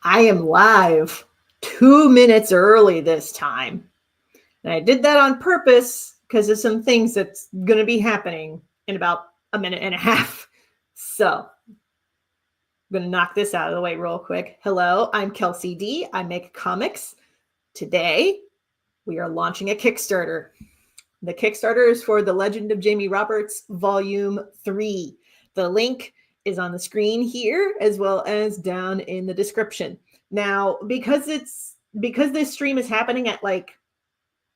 I am live 2 minutes early this time. And I did that on purpose because of some things that's going to be happening in about a minute and a half. So I'm going to knock this out of the way real quick. Hello, I'm Kelsey D. I make comics. Today, we are launching a Kickstarter. The Kickstarter is for The Legend of Jamie Roberts, Volume 3. The link is on the screen here, as well as down in the description. Now, because this stream is happening at like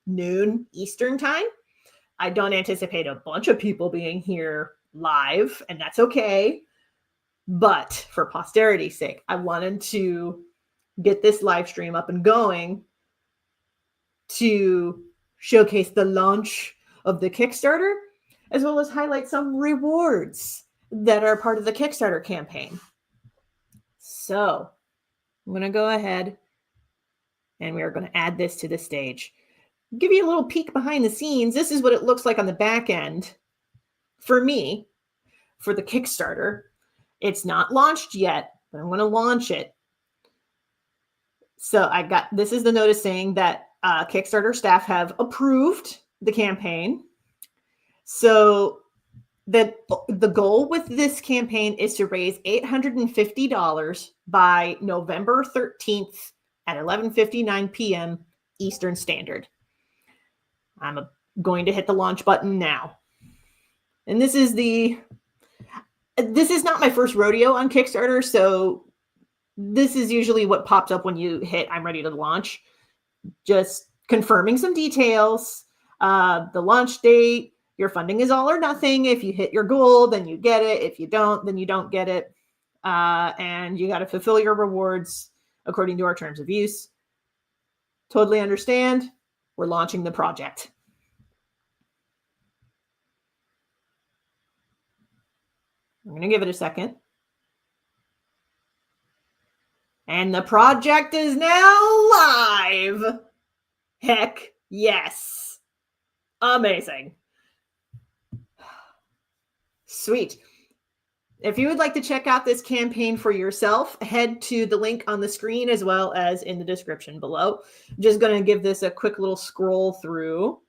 noon Eastern time, I don't anticipate a bunch of people being here live, and that's okay. But for posterity's sake, I wanted to get this live stream up and going to showcase the launch of the Kickstarter, as well as highlight some rewards that are part of the Kickstarter campaign. So I'm going to go ahead and we are going to add this to the stage. Give you a little peek behind the scenes. This is what it looks like on the back end for me, for the Kickstarter. It's not launched yet, but I'm going to launch it. So this is the notice saying that Kickstarter staff have approved the campaign. So the goal with this campaign is to raise $850 by November 13th at 11:59 p.m. Eastern Standard. I'm going to hit the launch button now. And this is not my first rodeo on Kickstarter, so this is usually what pops up when you hit I'm ready to launch. Just confirming some details, the launch date, your funding is all or nothing. If you hit your goal, then you get it. If you don't, then you don't get it. And you got to fulfill your rewards according to our terms of use. Totally understand. We're launching the project. I'm going to give it a second. And the project is now live. Heck yes. Amazing. Sweet. If you would like to check out this campaign for yourself, head to the link on the screen as well as in the description below. I'm just going to give this a quick little scroll through.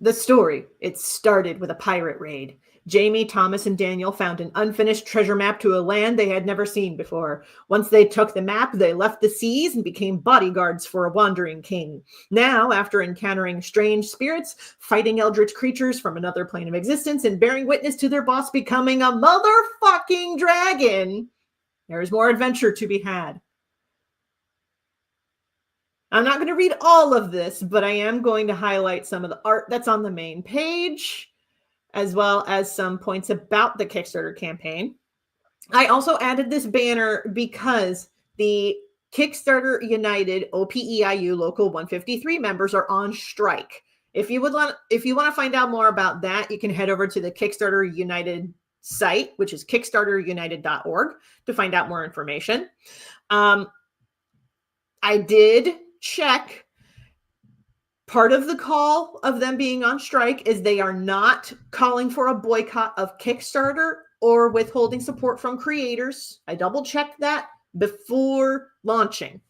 The story, it started with a pirate raid. Jamie, Thomas, and Daniel found an unfinished treasure map to a land they had never seen before. Once they took the map, they left the seas and became bodyguards for a wandering king. Now, after encountering strange spirits, fighting eldritch creatures from another plane of existence, and bearing witness to their boss becoming a motherfucking dragon, there is more adventure to be had. I'm not going to read all of this, but I am going to highlight some of the art that's on the main page, as well as some points about the Kickstarter campaign. I also added this banner because the Kickstarter United OPEIU Local 153 members are on strike. If you want to find out more about that, you can head over to the Kickstarter United site, which is kickstarterunited.org, to find out more information. I did check. Part of the call of them being on strike is they are not calling for a boycott of Kickstarter or withholding support from creators. I double-checked that before launching,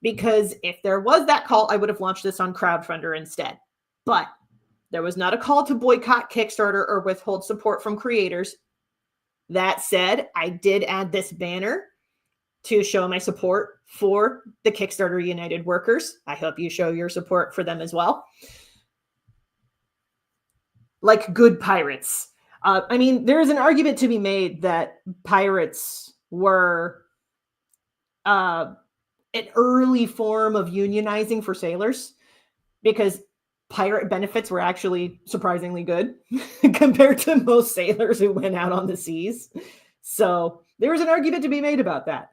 because if there was that call, I would have launched this on Crowdfunder instead. But there was not a call to boycott Kickstarter or withhold support from creators. That said, I did add this banner to show my support for the Kickstarter United workers. I hope you show your support for them as well. Like good pirates. I mean, there is an argument to be made that pirates were an early form of unionizing for sailors, because pirate benefits were actually surprisingly good compared to most sailors who went out on the seas. So there was an argument to be made about that.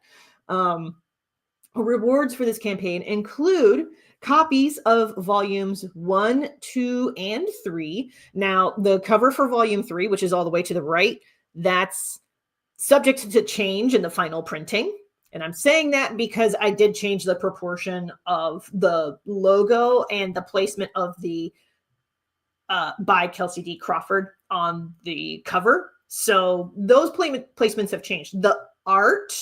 Rewards for this campaign include copies of volumes 1, 2, and 3. Now, the cover for volume 3, which is all the way to the right, that's subject to change in the final printing. And I'm saying that because I did change the proportion of the logo and the placement of the by Kelsey D. Crawford on the cover. So those placements have changed. The art,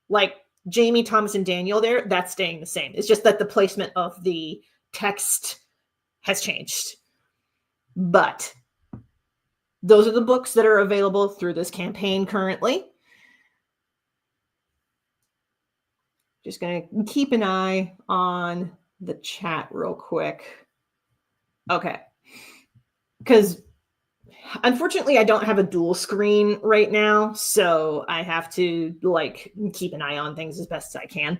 like Jamie, Thomas, and Daniel there, that's staying the same. It's just that the placement of the text has changed. But those are the books that are available through this campaign currently. Just going to keep an eye on the chat real quick. Okay. Because unfortunately, I don't have a dual screen right now, so I have to like keep an eye on things as best as I can.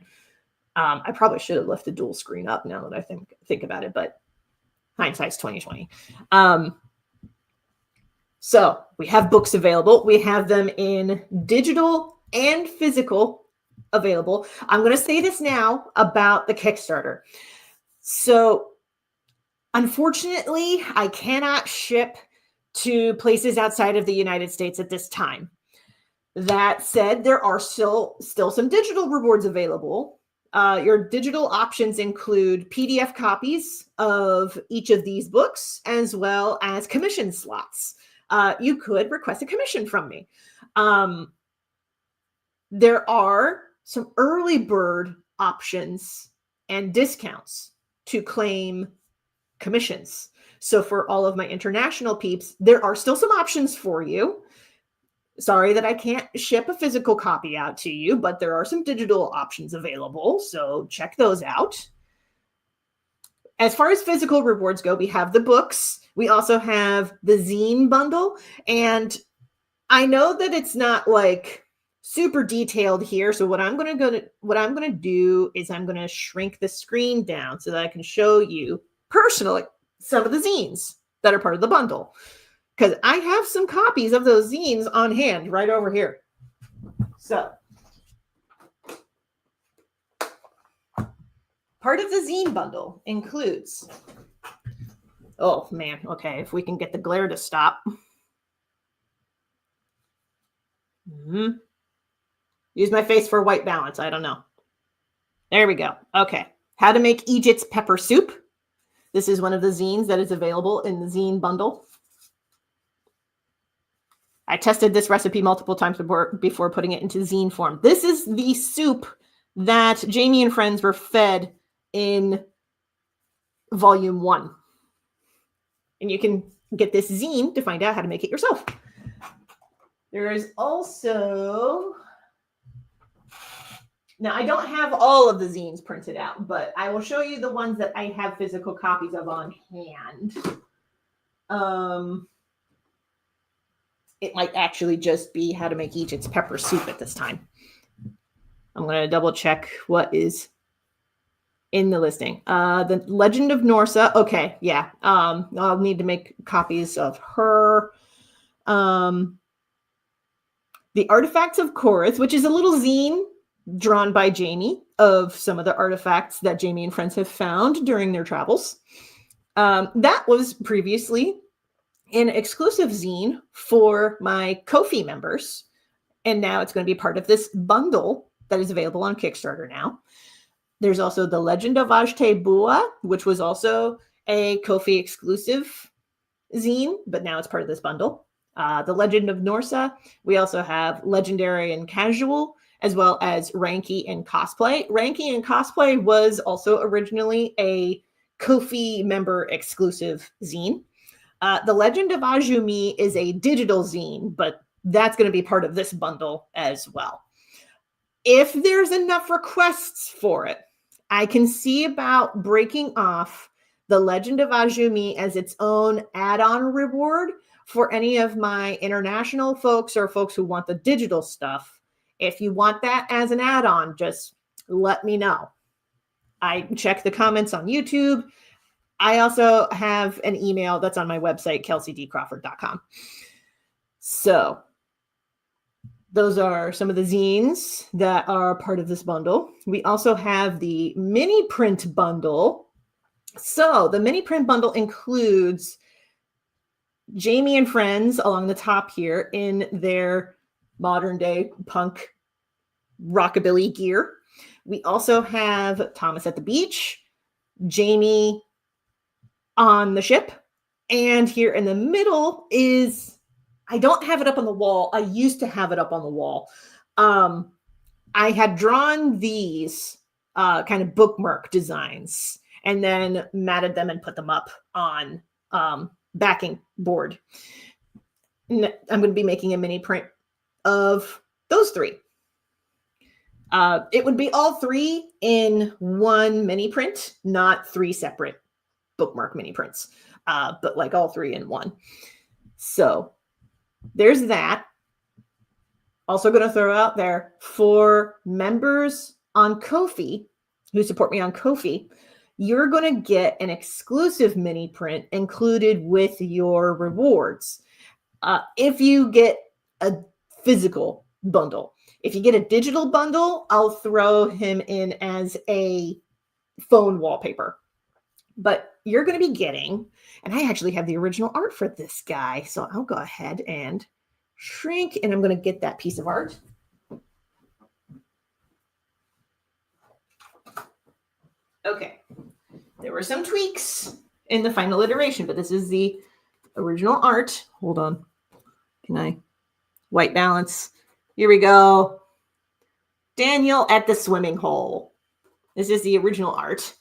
I probably should have left the dual screen up now that I think about it, but hindsight's 2020. So we have books available. We have them in digital and physical available. I'm going to say this now about the Kickstarter. So unfortunately, I cannot ship to places outside of the United States at this time. That said, there are still some digital rewards available. Your digital options include PDF copies of each of these books, as well as commission slots. You could request a commission from me. There are some early bird options and discounts to claim commissions. So for all of my international peeps, there are still some options for you. Sorry that I can't ship a physical copy out to you, but there are some digital options available. So check those out. As far as physical rewards go, we have the books. We also have the zine bundle. And I know that it's not like super detailed here. So what I'm going to do is I'm going to shrink the screen down so that I can show you personally some of the zines that are part of the bundle, because I have some copies of those zines on hand right over here. So part of the zine bundle includes, oh man, okay, if we can get the glare to stop. Use my face for white balance. I don't know. There we go. Okay. How to make Egypt's pepper soup. This is one of the zines that is available in the zine bundle. I tested this recipe multiple times before putting it into zine form. This is the soup that Jamie and friends were fed in volume 1. And you can get this zine to find out how to make it yourself. There is also... Now, I don't have all of the zines printed out, but I will show you the ones that I have physical copies of on hand. It might actually just be how to make Egypt's pepper soup at this time. I'm going to double check what is in the listing. The Legend of Norsa. Okay, yeah. I'll need to make copies of her. The Artifacts of Chorus, which is a little zine drawn by Jamie of some of the artifacts that Jamie and friends have found during their travels. That was previously an exclusive zine for my Ko-fi members, and now it's going to be part of this bundle that is available on Kickstarter now. There's also the Legend of Ajte Bua, which was also a Ko-fi exclusive zine, but now it's part of this bundle. The Legend of Norsa. We also have Legendary and Casual, as well as Ranky and Cosplay. Ranky and Cosplay was also originally a Ko-fi member exclusive zine. The Legend of Ajumi is a digital zine, but that's going to be part of this bundle as well. If there's enough requests for it, I can see about breaking off the Legend of Ajumi as its own add-on reward for any of my international folks or folks who want the digital stuff. If you want that as an add-on, just let me know. I check the comments on YouTube. I also have an email that's on my website, kelseydcrawford.com. So those are some of the zines that are part of this bundle. We also have the mini print bundle. So the mini print bundle includes Jamie and friends along the top here in their modern day punk rockabilly gear. We also have Thomas at the beach, Jamie on the ship, and here in the middle is I don't have it up on the wall. I used to have it up on the wall. I had drawn these kind of bookmark designs and then matted them and put them up on backing board. I'm going to be making a mini print of those 3. It would be all 3 in one mini print, not 3 separate bookmark mini prints, but like all 3 in one. So there's that. Also going to throw out there for members on Ko-fi who support me on Ko-fi, you're going to get an exclusive mini print included with your rewards. If you get a physical bundle. If you get a digital bundle, I'll throw him in as a phone wallpaper. But you're going to be getting, and I actually have the original art for this guy, so I'll go ahead and shrink, and I'm going to get that piece of art. Okay, there were some tweaks in the final iteration, but this is the original art. Hold on. Can I white balance? Here we go. Daniel at the swimming hole. This is the original art.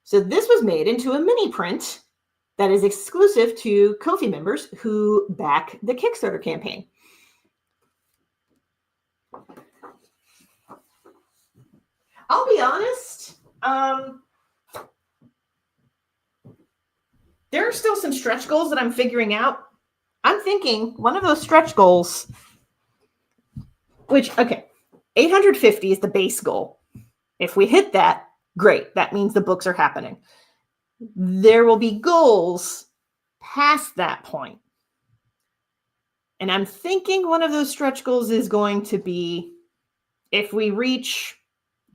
So this was made into a mini print that is exclusive to Ko-fi members who back the Kickstarter campaign. I'll be honest, there are still some stretch goals that I'm figuring out. I'm thinking one of those stretch goals, which, okay, 850 is the base goal. If we hit that, great. That means the books are happening. There will be goals past that point. And I'm thinking one of those stretch goals is going to be, if we reach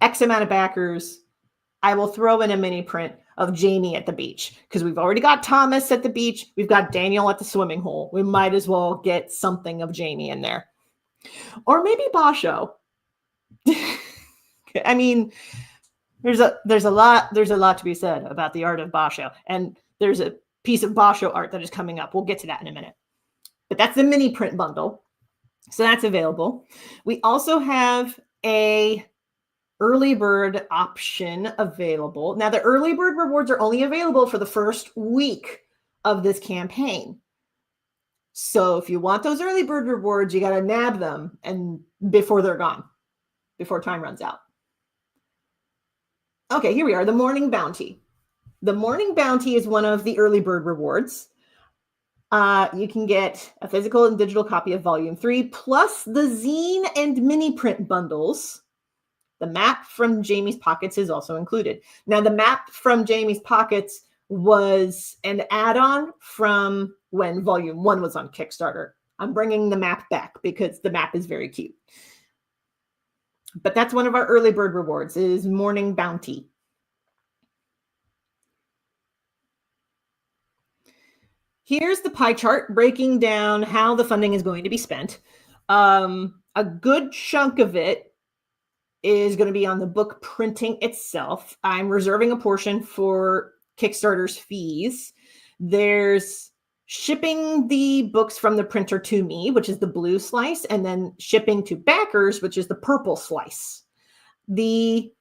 X amount of backers, I will throw in a mini print of Jamie at the beach, because we've already got Thomas at the beach. We've got Daniel at the swimming hole. We might as well get something of Jamie in there. Or maybe Basho. I mean, there's a lot to be said about the art of Basho, and there's a piece of Basho art that is coming up. We'll get to that in a minute. But that's the mini print bundle. So that's available. We also have a early bird option available. Now, the early bird rewards are only available for the first week of this campaign. So if you want those early bird rewards, you got to nab them and before they're gone, before time runs out. Okay, here we are, the morning bounty. The morning bounty is one of the early bird rewards. You can get a physical and digital copy of Volume 3, plus the zine and mini print bundles. The map from Jamie's Pockets is also included. Now, the map from Jamie's Pockets was an add-on from when Volume 1 was on Kickstarter. I'm bringing the map back because the map is very cute. But that's one of our early bird rewards, is Morning Bounty. Here's the pie chart breaking down how the funding is going to be spent. A good chunk of it is going to be on the book printing itself. I'm reserving a portion for Kickstarter's fees. There's shipping the books from the printer to me, which is the blue slice, and then shipping to backers, which is the purple slice. The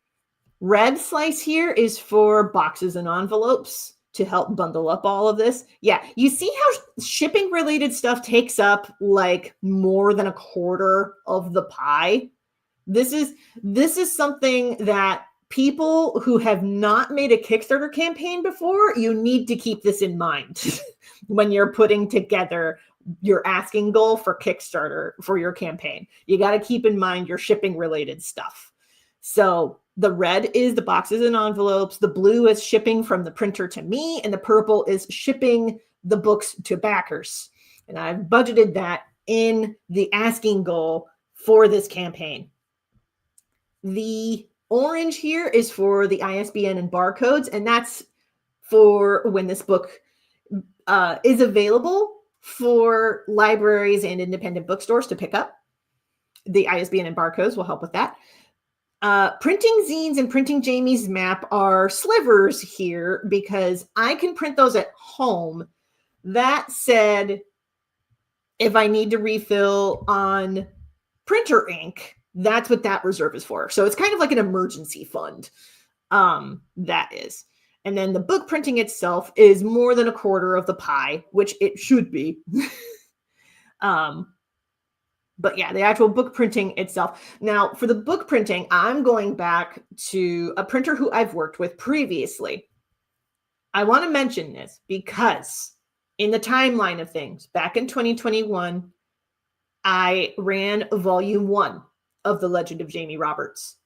red slice here is for boxes and envelopes to help bundle up all of this. Yeah, you see how shipping related stuff takes up like more than a quarter of the pie? This is something that people who have not made a Kickstarter campaign before, you need to keep this in mind when you're putting together your asking goal for Kickstarter for your campaign. You got to keep in mind your shipping related stuff. So the red is the boxes and envelopes. The blue is shipping from the printer to me, and the purple is shipping the books to backers. And I've budgeted that in the asking goal for this campaign. The orange here is for the ISBN and barcodes, and that's for when this book is available for libraries and independent bookstores to pick up. The ISBN and barcodes will help with that. Printing zines and printing Jamie's map are slivers here because I can print those at home. That said, if I need to refill on printer ink, that's what that reserve is for. So it's kind of like an emergency fund. That is. And then the book printing itself is more than a quarter of the pie, which it should be. But yeah, the actual book printing itself. Now, for the book printing, I'm going back to a printer who I've worked with previously. I want to mention this because in the timeline of things, back in 2021, I ran volume 1 of The Legend of Jamie Roberts.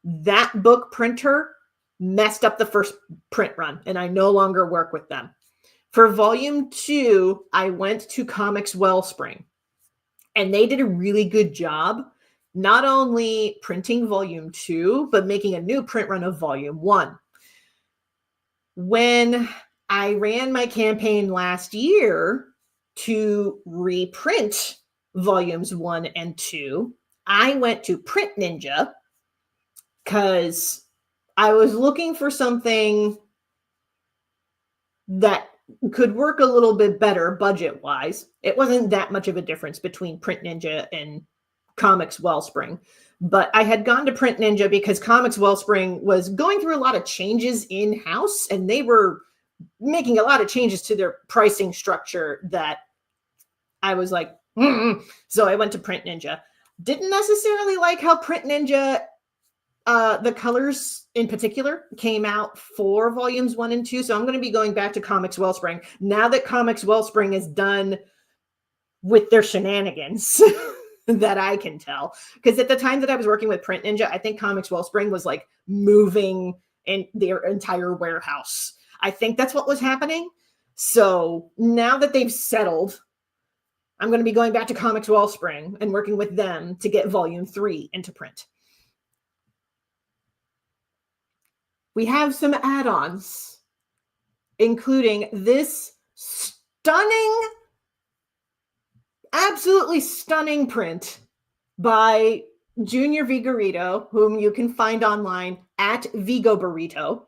That book printer messed up the first print run, and I no longer work with them. For volume 2, I went to Comics Wellspring, and they did a really good job, not only printing volume 2, but making a new print run of volume 1. When I ran my campaign last year to reprint volumes 1 and 2, I went to Print Ninja because I was looking for something that could work a little bit better budget-wise. It wasn't that much of a difference between Print Ninja and Comics Wellspring, but I had gone to Print Ninja because Comics Wellspring was going through a lot of changes in-house, and they were making a lot of changes to their pricing structure that I was like, So I went to Print Ninja. Didn't necessarily like how Print Ninja, the colors in particular, came out for volumes 1 and 2. So I'm going to be going back to Comics Wellspring now that Comics Wellspring is done with their shenanigans that I can tell. Because at the time that I was working with Print Ninja, I think Comics Wellspring was like moving in their entire warehouse. I think that's what was happening. So now that they've settled, I'm going to be going back to Comics Wellspring and working with them to get volume 3 into print. We have some add-ons, including this stunning, absolutely stunning print by Junior Vigorito, whom you can find online at Vigo Burrito.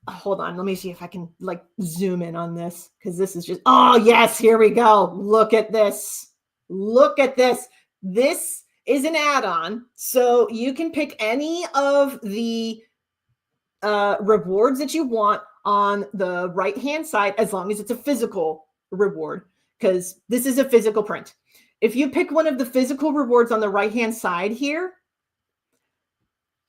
Hold on, let me see if I can like zoom in on this, because this is just, oh yes, here we go. Look at this. Look at this. This is an add-on, so you can pick any of the rewards that you want on the right-hand side, as long as it's a physical reward, because this is a physical print. If you pick one of the physical rewards on the right-hand side here,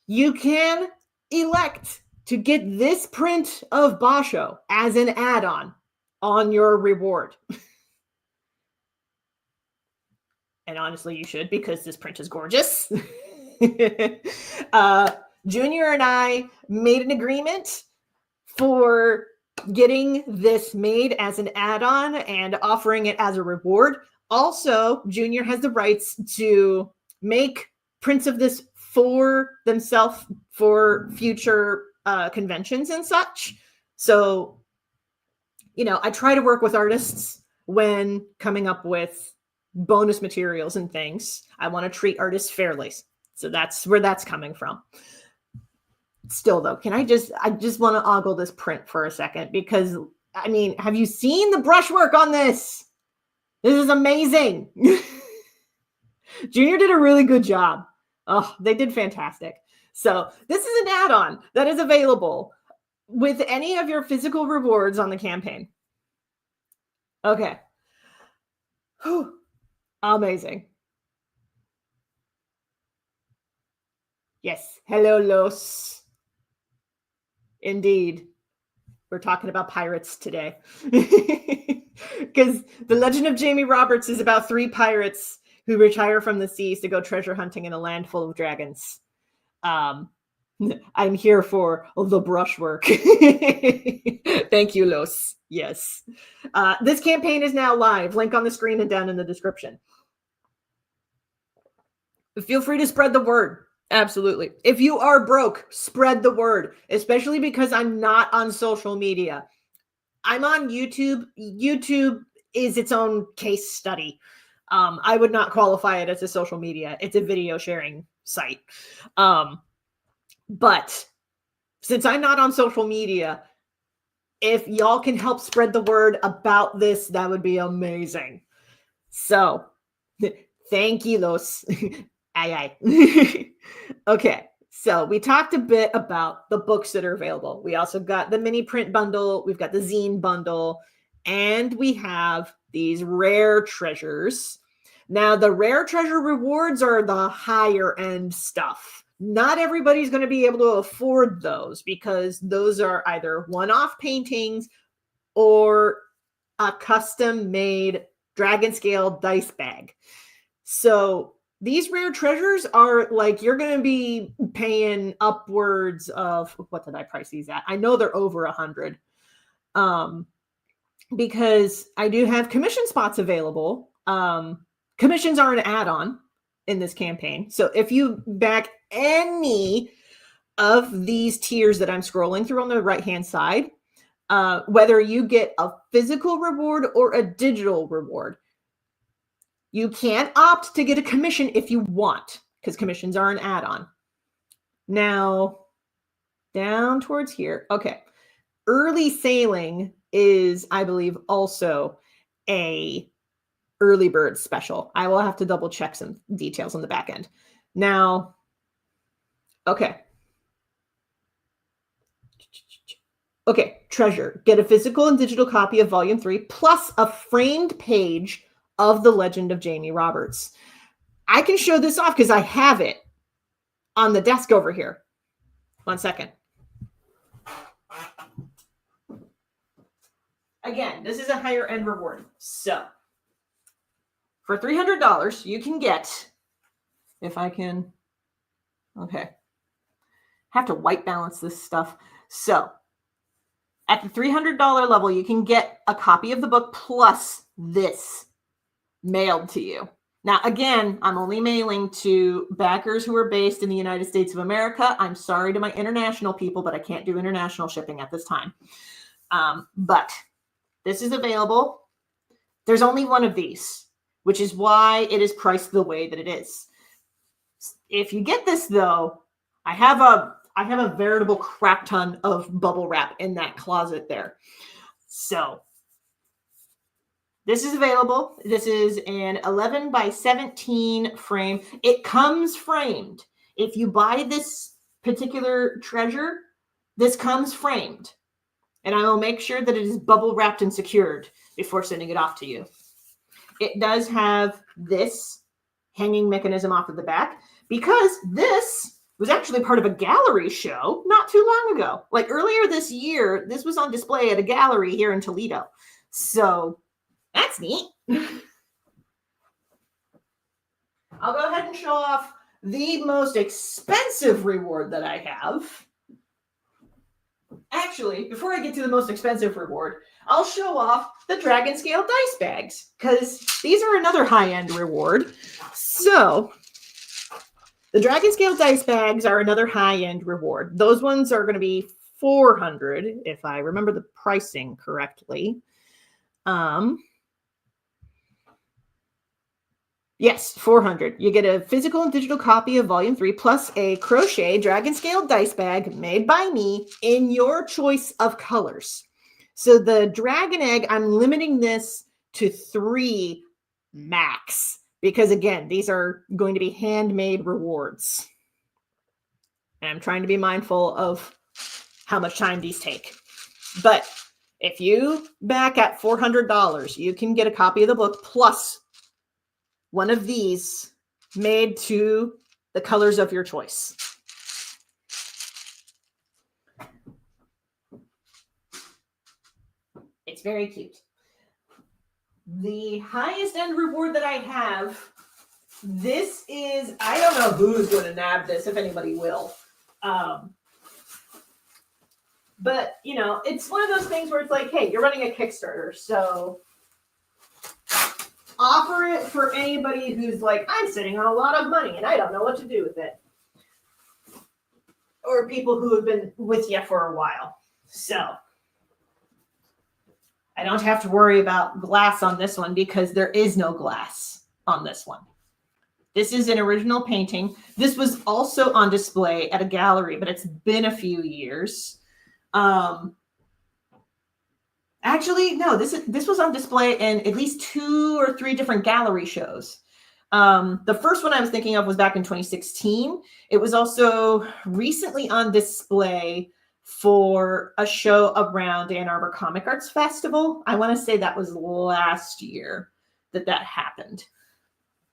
you can elect to get this print of Basho as an add-on on your reward. And honestly, you should, because this print is gorgeous. Junior and I made an agreement for getting this made as an add-on and offering it as a reward. Also, Junior has the rights to make prints of this for themselves for future conventions and such. So, you know, I try to work with artists when coming up with bonus materials and things. I want to treat artists fairly. So that's where that's coming from. Still though, I just want to ogle this print for a second, because I mean, have you seen the brushwork on this? This is amazing. Junior did a really good job. Oh, they did fantastic. So this is an add-on that is available with any of your physical rewards on the campaign. Okay. Whew. Amazing. Yes. Hello, Los. Indeed. We're talking about pirates today. Because The Legend of Jamie Roberts is about 3 pirates who retire from the seas to go treasure hunting in a land full of dragons. I'm here for the brushwork. Thank you, Los. Yes. This campaign is now live. Link on the screen and down in the description. Feel free to spread the word. Absolutely. If you are broke, spread the word, especially because I'm not on social media. I'm on YouTube. YouTube is its own case study. I would not qualify it as a social media. It's a video sharing site. But since I'm not on social media, if y'all can help spread the word about this, that would be amazing. So, thank you, Los. Aye, aye. Okay, so we talked a bit about the books that are available. We also got the mini print bundle, we've got the zine bundle, and we have these rare treasures. Now, the rare treasure rewards are the higher end stuff. Not everybody's going to be able to afford those because those are either one-off paintings or a custom-made dragon scale dice bag. So these rare treasures are like, you're going to be paying upwards of, what did I price these at? I know they're over 100. Because I do have commission spots available. Commissions are an add-on in this campaign. So if you back any of these tiers that I'm scrolling through on the right-hand side, whether you get a physical reward or a digital reward, you can opt to get a commission if you want, because commissions are an add-on. Now, down towards here. Okay. Early sailing is, I believe, also a early bird special. I will have to double check some details on the back end. Now, okay. Okay, treasure. Get a physical and digital copy of Volume 3 plus a framed page of The Legend of Jamie Roberts. I can show this off because I have it on the desk over here. 1 second. Again, this is a higher end reward. So, for $300, you can get, if I can, okay, have to white balance this stuff. So, at the $300 level, you can get a copy of the book plus this mailed to you. Now, again, I'm only mailing to backers who are based in the United States of America. I'm sorry to my international people, but I can't do international shipping at this time. But this is available. There's only one of these, which is why it is priced the way that it is. If you get this, though, I have a veritable crap ton of bubble wrap in that closet there. So this is available. This is an 11 by 17 frame. It comes framed. If you buy this particular treasure, this comes framed. And I will make sure that it is bubble wrapped and secured before sending it off to you. It does have this hanging mechanism off of the back because this was actually part of a gallery show not too long ago. Like earlier this year, this was on display at a gallery here in Toledo. So that's neat. I'll go ahead and show off the most expensive reward that I have. Actually, before I get to the most expensive reward, I'll show off the Dragon Scale dice bags because these are another high-end reward. So, the Dragon Scale dice bags are another high-end reward. Those ones are going to be $400 if I remember the pricing correctly. Yes, $400. You get a physical and digital copy of Volume 3 plus a crochet Dragon Scale dice bag made by me in your choice of colors. So the Dragon Egg, I'm limiting this to 3 max because, again, these are going to be handmade rewards. And I'm trying to be mindful of how much time these take. But if you back at $400, you can get a copy of the book plus one of these made to the colors of your choice. It's very cute. The highest end reward that I have, this is, I don't know who's going to nab this, if anybody will. But, you know, it's one of those things where it's like, hey, you're running a Kickstarter, so offer it for anybody who's like, I'm sitting on a lot of money and I don't know what to do with it. Or people who have been with you for a while. So I don't have to worry about glass on this one because there is no glass on this one. This is an original painting. This was also on display at a gallery, but it's been a few years. Actually, no, this was on display in at least 2 or 3 different gallery shows. The first one I was thinking of was back in 2016. It was also recently on display for a show around Ann Arbor Comic Arts Festival. I want to say that was last year that happened.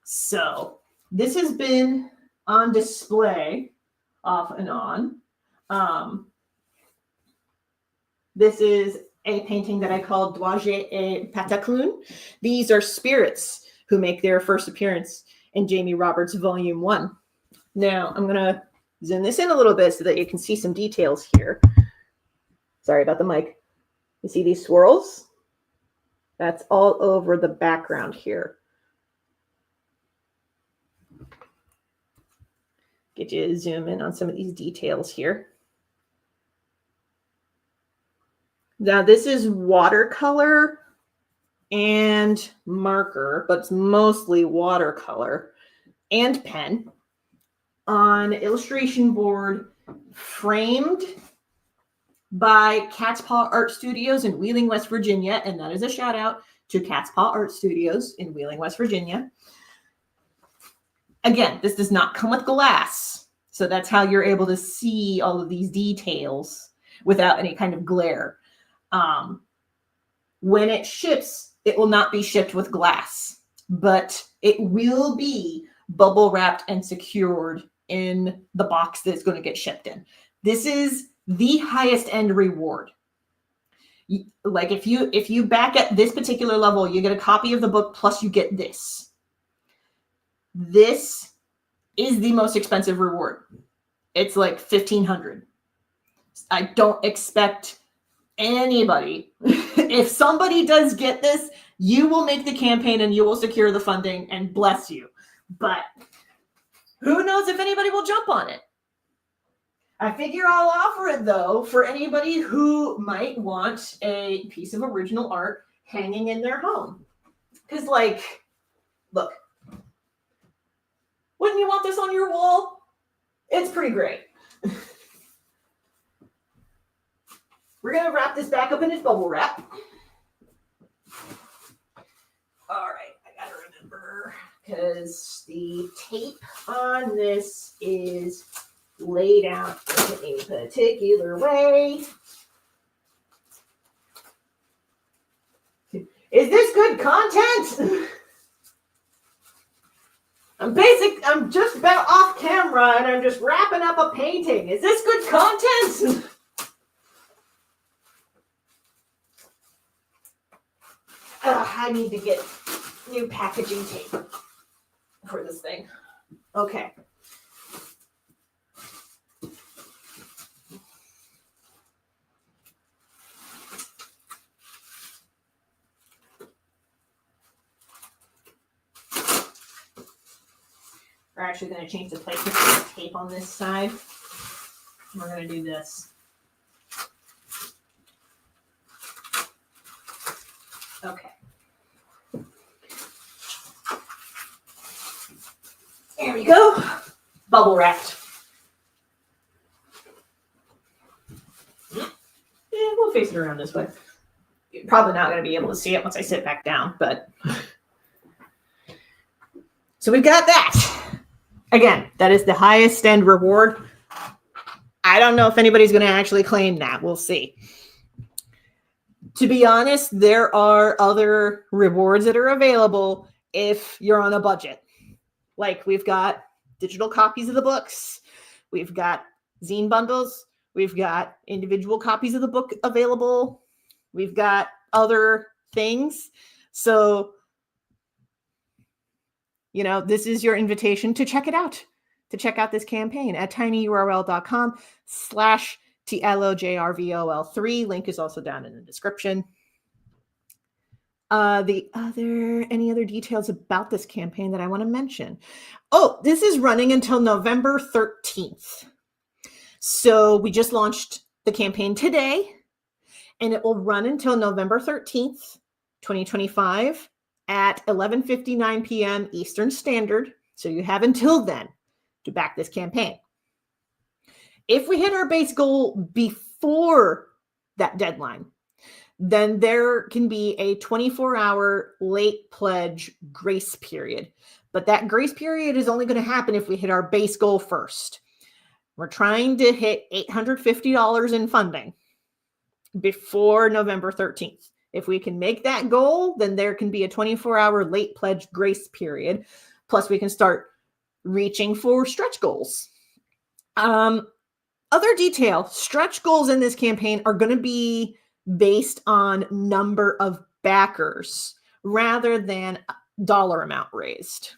So this has been on display off and on. This is a painting that I called Doige et Patacloun. These are spirits who make their first appearance in Jamie Roberts' Volume 1. Now, I'm going to zoom this in a little bit so that you can see some details here. Sorry about the mic. You see these swirls? That's all over the background here. Get you to zoom in on some of these details here. Now, this is watercolor and marker, but it's mostly watercolor and pen on illustration board, framed by Cat's Paw Art Studios in Wheeling, West Virginia. And that is a shout out to Cat's Paw Art Studios in Wheeling, West Virginia. Again, this does not come with glass. So that's how you're able to see all of these details without any kind of glare. When it ships, it will not be shipped with glass, but it will be bubble wrapped and secured in the box that's going to get shipped in. This is the highest end reward. Like if you back at this particular level, you get a copy of the book plus you get this. This is the most expensive reward. It's like $1,500. I don't expect anybody. If somebody does get this, you will make the campaign and you will secure the funding and bless you. But who knows if anybody will jump on it. I figure I'll offer it though for anybody who might want a piece of original art hanging in their home. Because like, look, wouldn't you want this on your wall? It's pretty great. We're going to wrap this back up in its bubble wrap. All right, I got to remember because the tape on this is laid out in a particular way. Is this good content? I'm just about off camera and I'm just wrapping up a painting. Is this good content? I need to get new packaging tape for this thing. Okay. We're actually going to change the placement of the tape on this side. We're going to do this. Okay. There we go. Bubble wrapped. Yeah, we'll face it around this way. You're probably not going to be able to see it once I sit back down, but. So we've got that. Again, that is the highest end reward. I don't know if anybody's going to actually claim that. We'll see. To be honest, there are other rewards that are available if you're on a budget. Like we've got digital copies of the books. We've got zine bundles. We've got individual copies of the book available. We've got other things. So, you know, this is your invitation to check it out, to check out this campaign at tinyurl.com/TLOJRVOL3. Link is also down in the description. Any other details about this campaign that I want to mention? Oh, this is running until November 13th. So we just launched the campaign today, and it will run until November 13th, 2025 at 11:59 p.m. Eastern Standard. So you have until then to back this campaign. If we hit our base goal before that deadline, then there can be a 24-hour late pledge grace period. But that grace period is only going to happen if we hit our base goal first. We're trying to hit $850 in funding before November 13th. If we can make that goal, then there can be a 24-hour late pledge grace period. Plus, we can start reaching for stretch goals. Other detail, stretch goals in this campaign are going to be based on number of backers rather than dollar amount raised.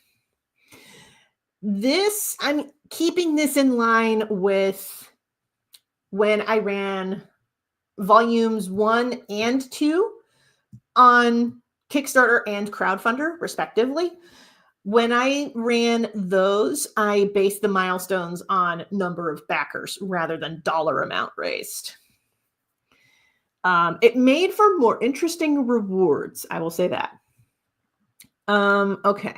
I'm keeping this in line with when I ran volumes 1 and 2 on Kickstarter and Crowdfunder, respectively. When I ran those, I based the milestones on number of backers rather than dollar amount raised. It made for more interesting rewards, I will say that. Okay.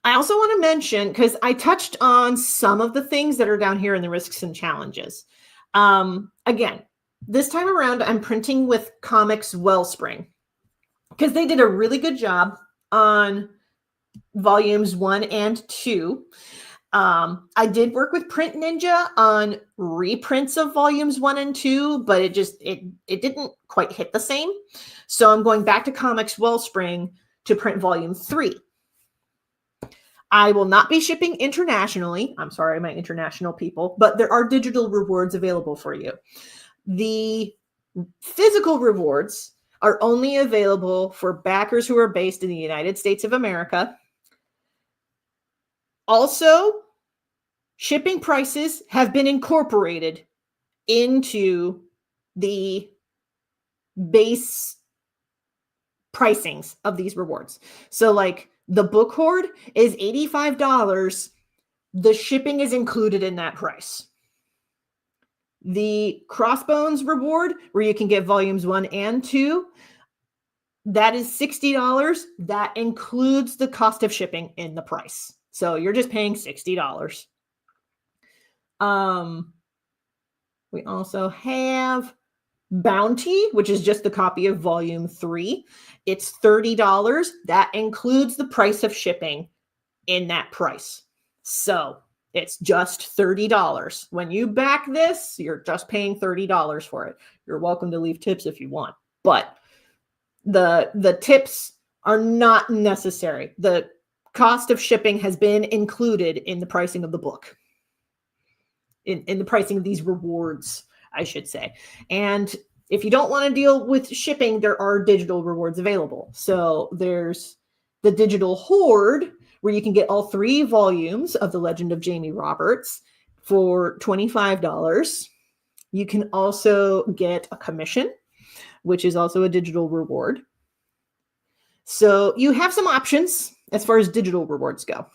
I also want to mention, because I touched on some of the things that are down here in the risks and challenges. Again, this time around, I'm printing with Comics Wellspring because they did a really good job on volumes 1 and 2. I did work with Print Ninja on reprints of volumes 1 and 2, but it didn't quite hit the same. So I'm going back to Comics Wellspring to print volume 3. I will not be shipping internationally. I'm sorry, my international people, but there are digital rewards available for you. The physical rewards are only available for backers who are based in the United States of America. Also, shipping prices have been incorporated into the base pricings of these rewards. So like the book hoard is $85. The shipping is included in that price. The Crossbones reward, where you can get volumes 1 and 2, that is $60. That includes the cost of shipping in the price. So you're just paying $60. We also have Bounty, which is just the copy of volume 3. It's $30. That includes the price of shipping in that price. So it's just $30. When you back this, you're just paying $30 for it. You're welcome to leave tips if you want, but the tips are not necessary. The cost of shipping has been included in the pricing of the book, in the pricing of these rewards, I should say. And if you don't want to deal with shipping, there are digital rewards available. So there's the digital hoard, where you can get all 3 volumes of The Legend of Jamie Roberts for $25. You can also get a commission, which is also a digital reward. So you have some options as far as digital rewards go.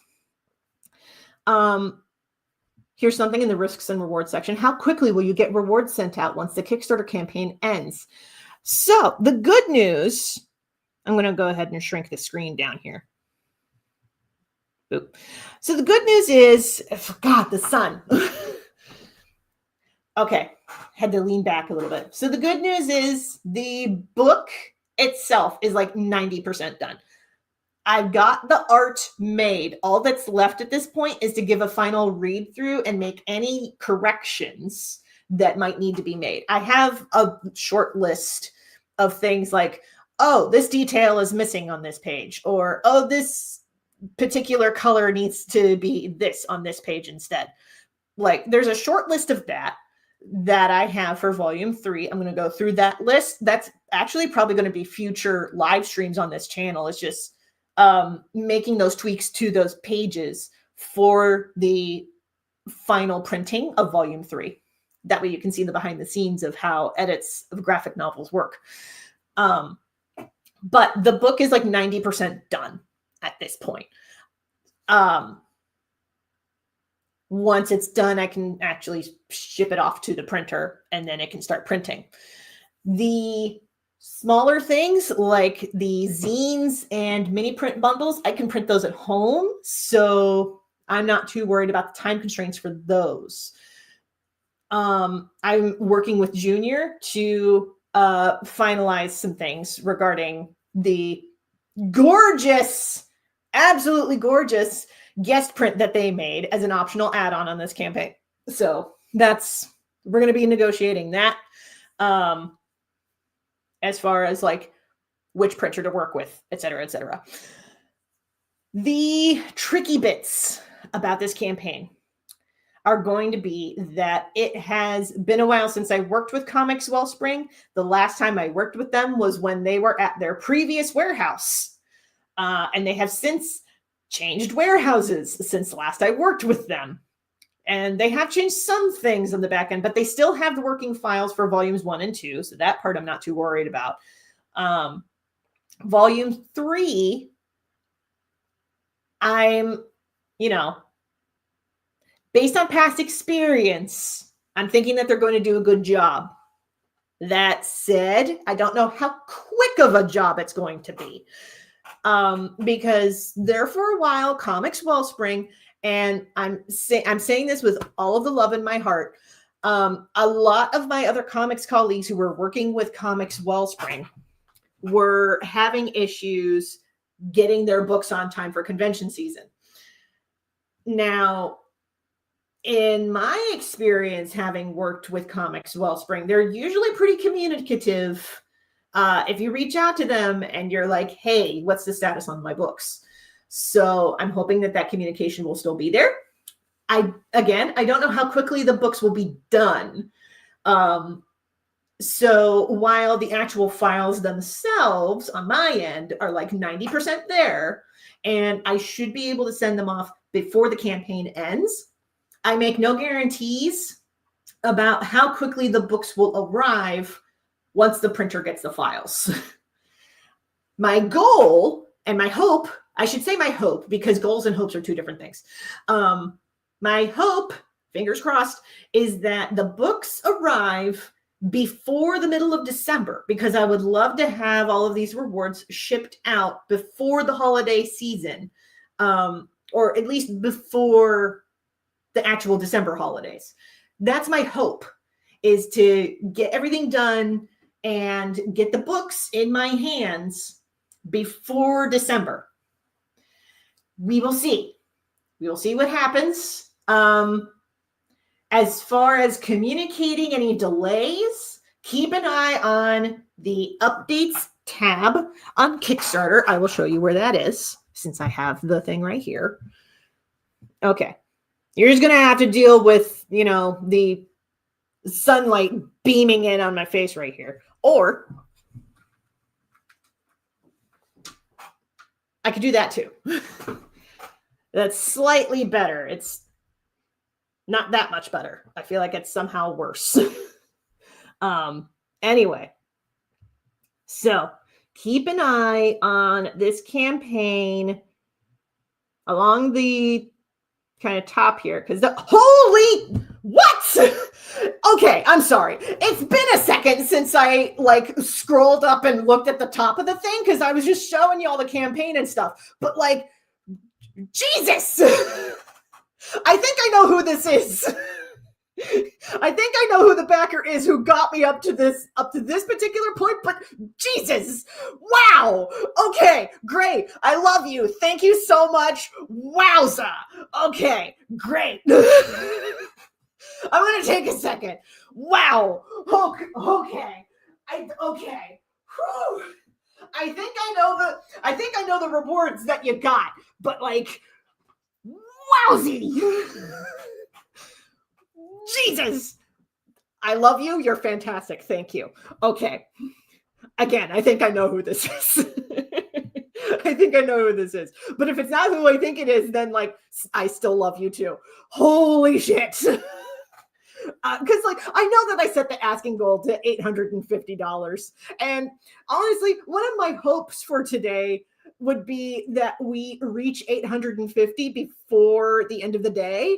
Here's something in the risks and rewards section. How quickly will you get rewards sent out once the Kickstarter campaign ends? So the good news, I'm going to go ahead and shrink the screen down here. Boop. So the good news is, God, the sun. Okay, had to lean back a little bit. So the good news is the book itself is like 90% done. I've got the art made. All that's left at this point is to give a final read through and make any corrections that might need to be made. I have a short list of things like, oh, this detail is missing on this page, or, oh, this particular color needs to be this on this page instead. Like, there's a short list of that I have for volume 3. I'm going to go through that list. That's actually probably going to be future live streams on this channel. It's just making those tweaks to those pages for the final printing of volume 3. That way you can see the behind the scenes of how edits of graphic novels work. But the book is like 90% done at this point. Once it's done, I can actually ship it off to the printer and then it can start printing. The smaller things like the zines and mini print bundles, I can print those at home. So I'm not too worried about the time constraints for those. I'm working with Junior to finalize some things regarding the gorgeous, absolutely gorgeous guest print that they made as an optional add-on on this campaign. So we're going to be negotiating that as far as like which printer to work with, et cetera, et cetera. The tricky bits about this campaign are going to be that it has been a while since I worked with Comics Wellspring. The last time I worked with them was when they were at their previous warehouse. And they have since changed warehouses since last I worked with them. And they have changed some things on the back end, but they still have the working files for volumes 1 and 2. So that part I'm not too worried about. Volume 3, I'm, based on past experience, I'm thinking that they're going to do a good job. That said, I don't know how quick of a job it's going to be. Because there for a while, Comics Wellspring, and I'm saying this with all of the love in my heart, a lot of my other comics colleagues who were working with Comics Wellspring were having issues getting their books on time for convention season. Now, in my experience, having worked with Comics Wellspring, they're usually pretty communicative. If you reach out to them and you're like, hey, what's the status on my books? So I'm hoping that communication will still be there. I don't know how quickly the books will be done. So while the actual files themselves on my end are like 90% there, and I should be able to send them off before the campaign ends, I make no guarantees about how quickly the books will arrive once the printer gets the files. My goal and my hope, I should say my hope, because goals and hopes are two different things. My hope, fingers crossed, is that the books arrive before the middle of December, because I would love to have all of these rewards shipped out before the holiday season, or at least before the actual December holidays. That's my hope, is to get everything done and get the books in my hands before December. We will see. We will see what happens. As far as communicating any delays, keep an eye on the updates tab on Kickstarter. I will show you where that is, since I have the thing right here. Okay. You're just going to have to deal with, the sunlight beaming in on my face right here. Or I could do that too. That's slightly better. It's not that much better. I feel like it's somehow worse. Anyway, so keep an eye on this campaign along the kind of top here, because holy what? Okay, I'm sorry. It's been a second since I scrolled up and looked at the top of the thing, because I was just showing you all the campaign and stuff. But Jesus! I think I know who this is. I think I know who the backer is who got me up to this particular point, but Jesus, wow. Okay, great. I love you. Thank you so much. Wowza. Okay, great. I'm going to take a second. Wow. Okay. Okay. Whew. I think I know the rewards that you got, but wowsy. Jesus. I love you. You're fantastic. Thank you. Okay. Again, I think I know who this is. I think I know who this is. But if it's not who I think it is, then I still love you too. Holy shit. Because I know that I set the asking goal to $850. And honestly, one of my hopes for today would be that we reach 850 before the end of the day.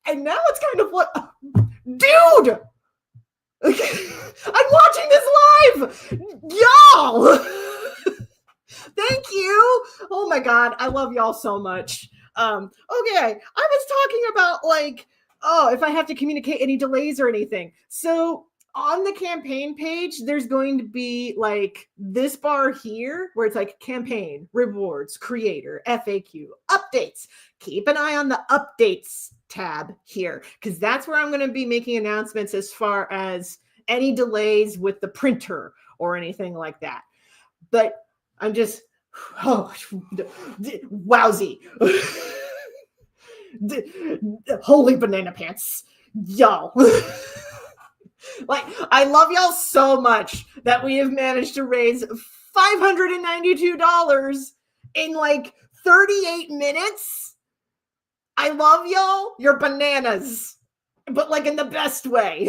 And now it's kind of dude, I'm watching this live, y'all. Thank you. Oh my God, I love y'all so much. Okay, I was talking about if I have to communicate any delays or anything. So on the campaign page, there's going to be like this bar here where it's like campaign, rewards, creator, FAQ, updates. Keep an eye on the updates tab here, because that's where I'm going to be making announcements as far as any delays with the printer or anything like that. But I'm just, wowsy. Holy banana pants. Y'all. Like, I love y'all so much that we have managed to raise $592 in like 38 minutes. I love y'all. You're bananas, but like in the best way.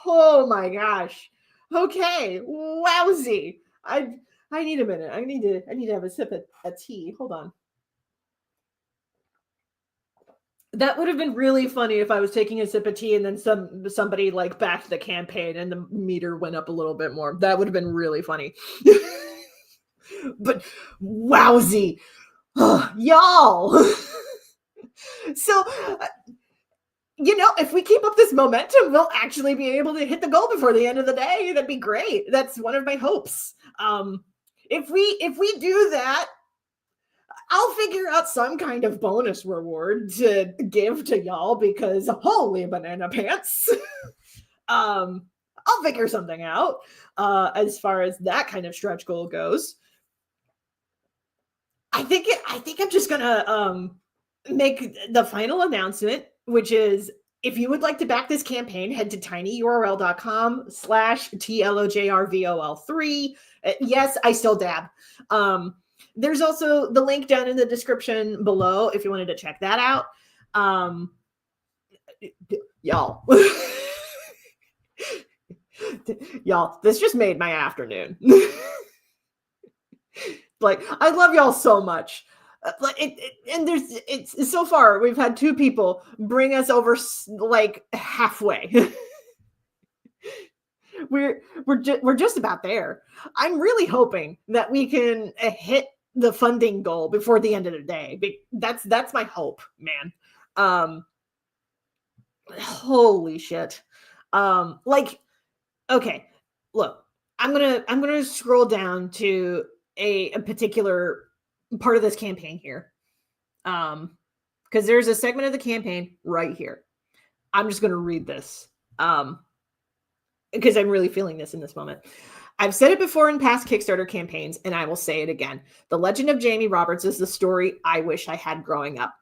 Oh my gosh. Okay. Wowsy. I need a minute. I need to have a sip of tea. Hold on. That would have been really funny if I was taking a sip of tea and then somebody like backed the campaign and the meter went up a little bit more. That would have been really funny. But wowsy. Y'all. So, if we keep up this momentum, we'll actually be able to hit the goal before the end of the day. That'd be great. That's one of my hopes. If we do that, I'll figure out some kind of bonus reward to give to y'all, because holy banana pants. I'll figure something out as far as that kind of stretch goal goes. I think I'm just gonna make the final announcement, which is, if you would like to back this campaign, head to tinyurl.com/TLOJRVOL3. Yes, I still dab. There's also the link down in the description below if you wanted to check that out. Y'all. Y'all, this just made my afternoon. Like, I love y'all so much. It's so far we've had 2 people bring us over like halfway. We're just about there. I'm really hoping that we can hit the funding goal before the end of the day. That's my hope, man. Holy shit. Okay, look, I'm gonna scroll down to a particular part of this campaign here. Because there's a segment of the campaign right here. I'm just gonna read this. Because I'm really feeling this in this moment. I've said it before in past Kickstarter campaigns, and I will say it again. The Legend of Jamie Roberts is the story I wish I had growing up.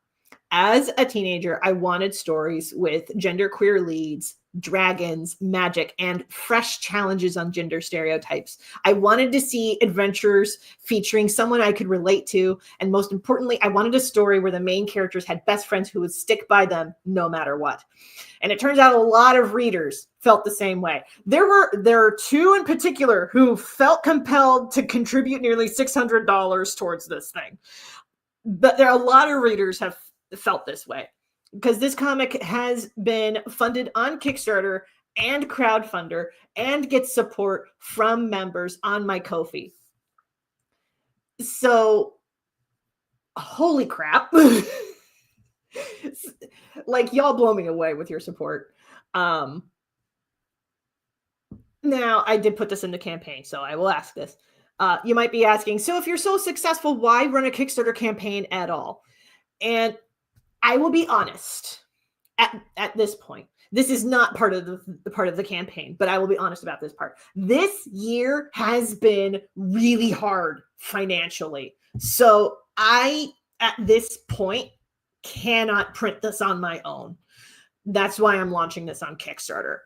As a teenager, I wanted stories with genderqueer leads, dragons, magic, and fresh challenges on gender stereotypes. I wanted to see adventures featuring someone I could relate to, and most importantly, I wanted a story where the main characters had best friends who would stick by them no matter what. And it turns out a lot of readers felt the same way. There are 2 in particular who felt compelled to contribute nearly $600 towards this thing. But there are a lot of readers have felt this way, because this comic has been funded on Kickstarter and Crowdfunder and gets support from members on my Ko-fi. So, holy crap. Like, y'all blow me away with your support. Now, I did put this in the campaign, so I will ask this. You might be asking, so if you're so successful, why run a Kickstarter campaign at all? And I will be honest at this point. This is not part of the campaign, but I will be honest about this part. This year has been really hard financially. So I, at this point, cannot print this on my own. That's why I'm launching this on Kickstarter.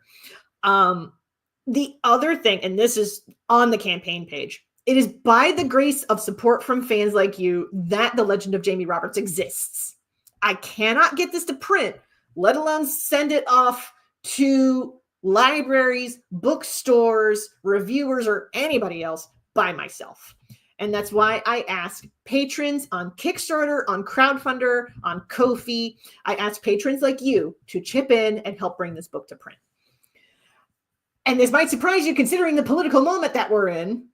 The other thing, and this is on the campaign page, it is by the grace of support from fans like you that the Legend of Jamie Roberts exists. I cannot get this to print, let alone send it off to libraries, bookstores, reviewers, or anybody else by myself. And that's why I ask patrons on Kickstarter, on Crowdfunder, on Ko-fi. I ask patrons like you to chip in and help bring this book to print. And this might surprise you, considering the political moment that we're in,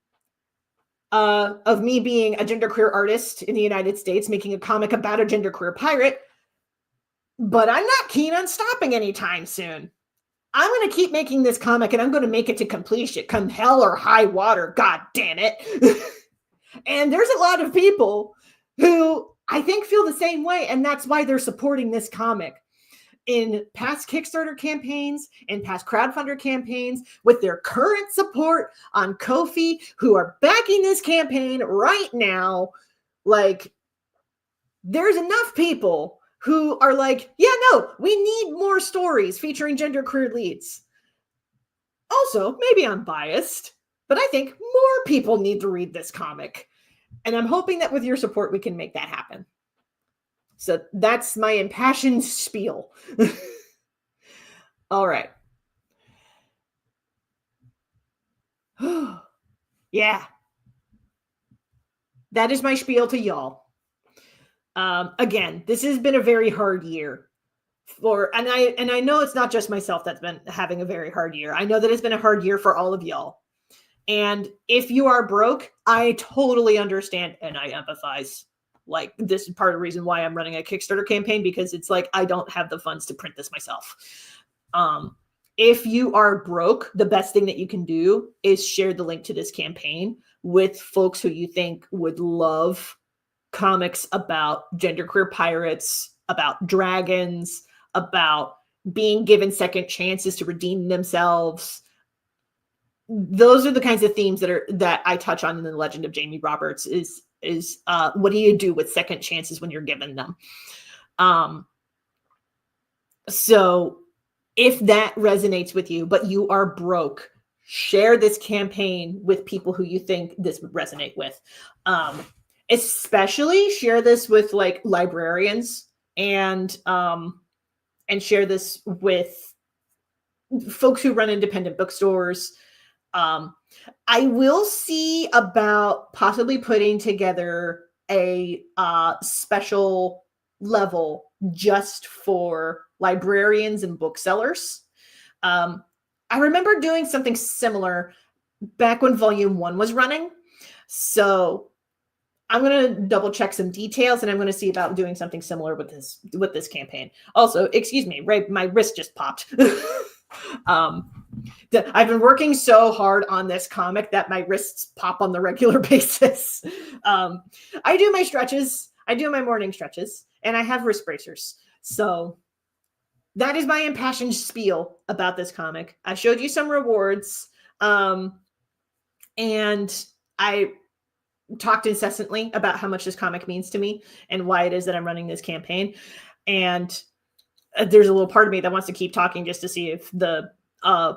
of me being a genderqueer artist in the United States, making a comic about a genderqueer pirate, but I'm not keen on stopping anytime soon. I'm going to keep making this comic and I'm going to make it to completion, come hell or high water. God damn it. And there's a lot of people who I think feel the same way. And that's why they're supporting this comic in past Kickstarter campaigns and past crowdfunder campaigns with their current support on Ko-fi, who are backing this campaign right now. Like, there's enough people who are like, yeah, no, we need more stories featuring genderqueer leads. Also, maybe I'm biased, but I think more people need to read this comic. And I'm hoping that with your support, we can make that happen. So that's my impassioned spiel. All right. Yeah. That is my spiel to y'all. Again, this has been a very hard year. And I know it's not just myself that's been having a very hard year. I know that it's been a hard year for all of y'all. And if you are broke, I totally understand and I empathize. Like, this is part of the reason why I'm running a Kickstarter campaign, because it's like I don't have the funds to print this myself. If you are broke, the best thing that you can do is share the link to this campaign with folks who you think would love comics about genderqueer pirates, about dragons, about being given second chances to redeem themselves. Those are the kinds of themes that I touch on in The Legend of Jamie Roberts is what do you do with second chances when you're given them? So if that resonates with you, but you are broke, share this campaign with people who you think this would resonate with. Especially share this with like librarians and share this with folks who run independent bookstores. I will see about possibly putting together a special level just for librarians and booksellers. I remember doing something similar back when Volume 1 was running. So I'm going to double check some details, and I'm going to see about doing something similar with this campaign. Also, excuse me, Ray, my wrist just popped. I've been working so hard on this comic that my wrists pop on the regular basis. I do my stretches. I do my morning stretches, and I have wrist bracers. So that is my impassioned spiel about this comic. I showed you some rewards, and I talked incessantly about how much this comic means to me and why it is that I'm running this campaign. And there's a little part of me that wants to keep talking just to see if the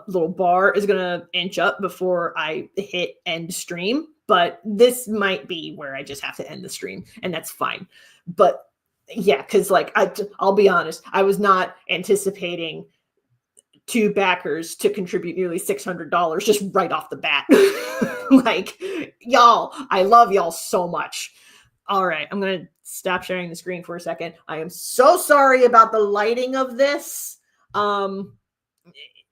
little bar is going to inch up before I hit end stream. But this might be where I just have to end the stream, and that's fine. But yeah, because like I'll be honest, I was not anticipating 2 backers to contribute nearly $600 just right off the bat. Like, y'all, I love y'all so much. All right, I'm going to stop sharing the screen for a second. I am so sorry about the lighting of this.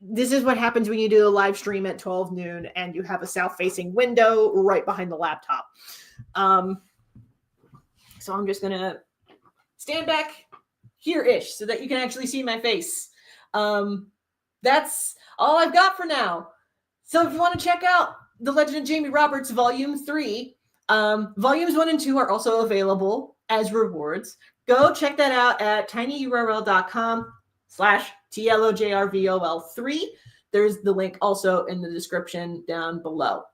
This is what happens when you do a live stream at 12 noon and you have a south-facing window right behind the laptop. So I'm just going to stand back here-ish so that you can actually see my face. That's all I've got for now. So if you want to check out The Legend of Jamie Roberts Volume 3, Volumes 1 and 2 are also available as rewards. Go check that out at tinyurl.com/TLOJRVOL3. There's the link also in the description down below.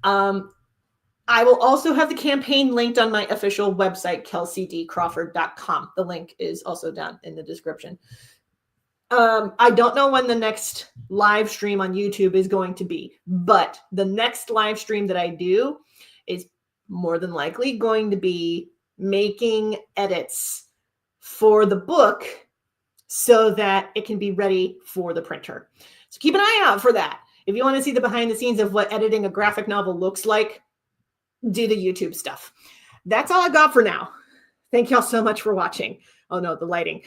I will also have the campaign linked on my official website, kelseydcrawford.com. The link is also down in the description. I don't know when the next live stream on YouTube is going to be, but the next live stream that I do is more than likely going to be making edits for the book so that it can be ready for the printer. So keep an eye out for that. If you want to see the behind the scenes of what editing a graphic novel looks like, do the YouTube stuff. That's all I got for now. Thank y'all so much for watching. Oh no, the lighting.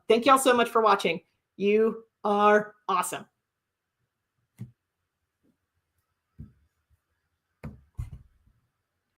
Thank y'all so much for watching. You are awesome.